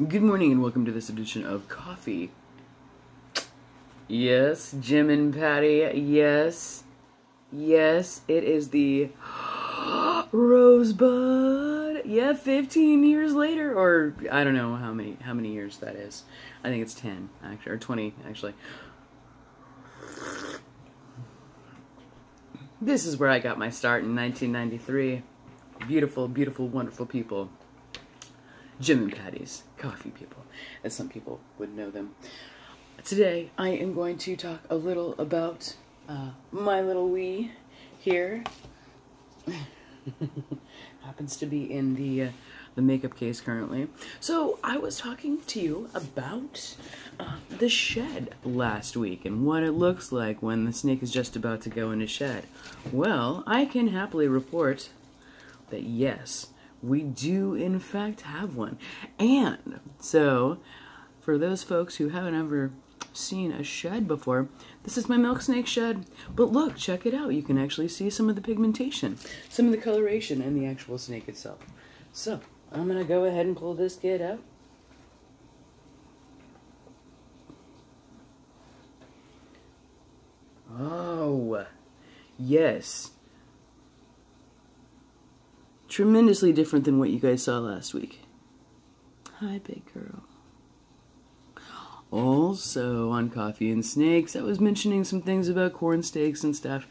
Good morning and welcome to this edition of Coffee. Yes, Jim and Patty, yes. Yes, it is the Rosebud. Yeah, 15 years later, or I don't know how many years that is. I think it's 10, actually, or 20, actually. This is where I got my start in 1993. Beautiful, beautiful, wonderful people. Jim and Patty's Coffee People, as some people would know them. Today, I am going to talk a little about my little wee here. Happens to be in the makeup case currently. So, I was talking to you about the shed last week and what it looks like when the snake is just about to go into shed. Well, I can happily report that yes, we do in fact have one. And so, for those folks who haven't ever seen a shed before, this is my milk snake shed. But look, check it out. You can actually see some of the pigmentation, some of the coloration, and the actual snake itself. So, I'm going to go ahead and pull this kid out. Oh, yes. Tremendously different than what you guys saw last week. Hi, big girl. Also, on Coffee and Snakes, I was mentioning some things about corn steaks and stuff,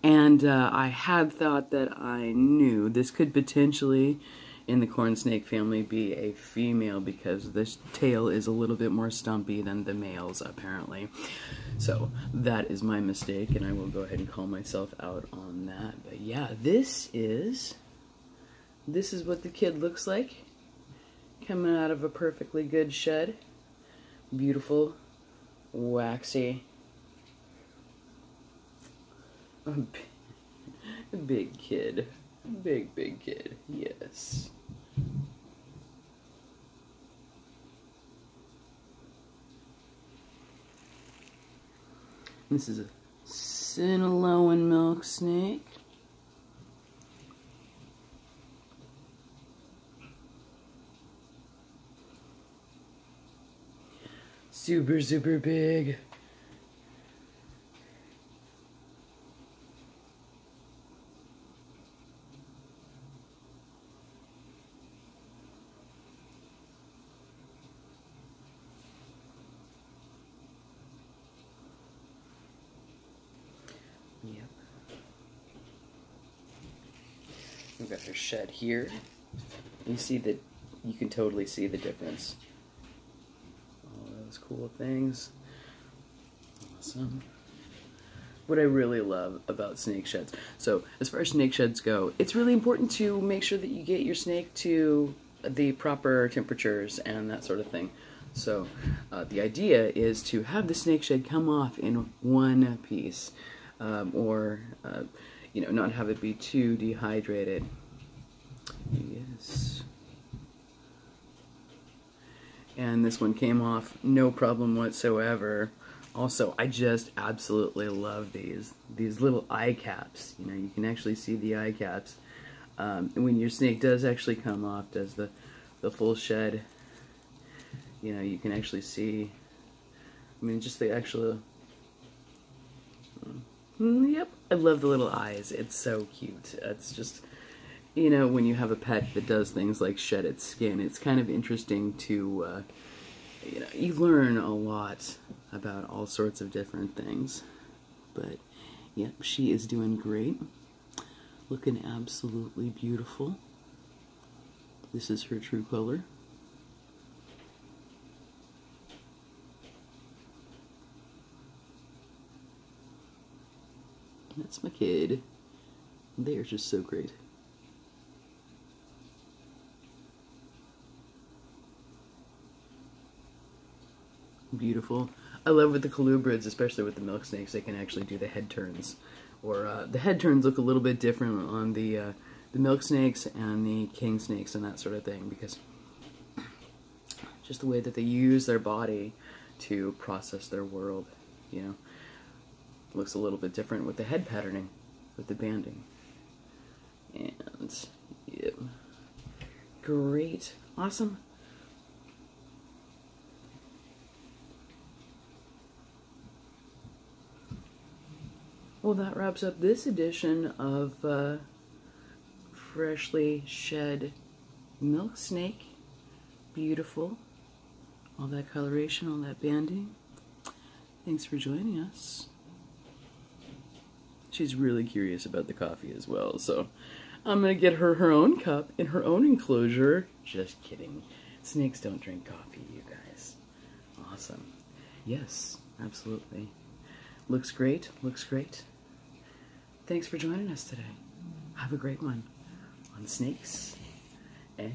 and I had thought that I knew this could potentially, in the corn snake family, be a female because this tail is a little bit more stumpy than the males, apparently. So, that is my mistake, and I will go ahead and call myself out on that. But yeah, this is what the kid looks like, coming out of a perfectly good shed. Beautiful, waxy, a big kid, big kid, yes. This is a Sinaloan milk snake. Super, super big. Yep. We've got her shed here. You see that, you can totally see the difference. Cool things. Awesome. What I really love about snake sheds. So, as far as snake sheds go, it's really important to make sure that you get your snake to the proper temperatures and that sort of thing. So, the idea is to have the snake shed come off in one piece, or not have it be too dehydrated. Yes. And this one came off no problem whatsoever. Also, I just absolutely love these little eye caps. You know, you can actually see the eye caps. When your snake does actually come off, does the full shed, you can actually see, just the actual, yep, I love the little eyes. It's so cute. It's just, when you have a pet that does things like shed its skin, it's kind of interesting to, you learn a lot about all sorts of different things. But, yep, she is doing great. Looking absolutely beautiful. This is her true color. That's my kid. They are just so great. Beautiful. I love with the colubrids, especially with the milk snakes, they can actually do the head turns. Or the head turns look a little bit different on the milk snakes and the king snakes and that sort of thing, because just the way that they use their body to process their world, looks a little bit different with the head patterning, with the banding. And, yep. Great. Awesome. Well, that wraps up this edition of freshly shed milk snake. Beautiful. All that coloration, all that banding. Thanks for joining us. She's really curious about the coffee as well, so I'm gonna get her her own cup in her own enclosure. Just kidding. Snakes don't drink coffee, you guys. Awesome. Yes, absolutely. Looks great, looks great. Thanks for joining us today. Have a great one on snakes and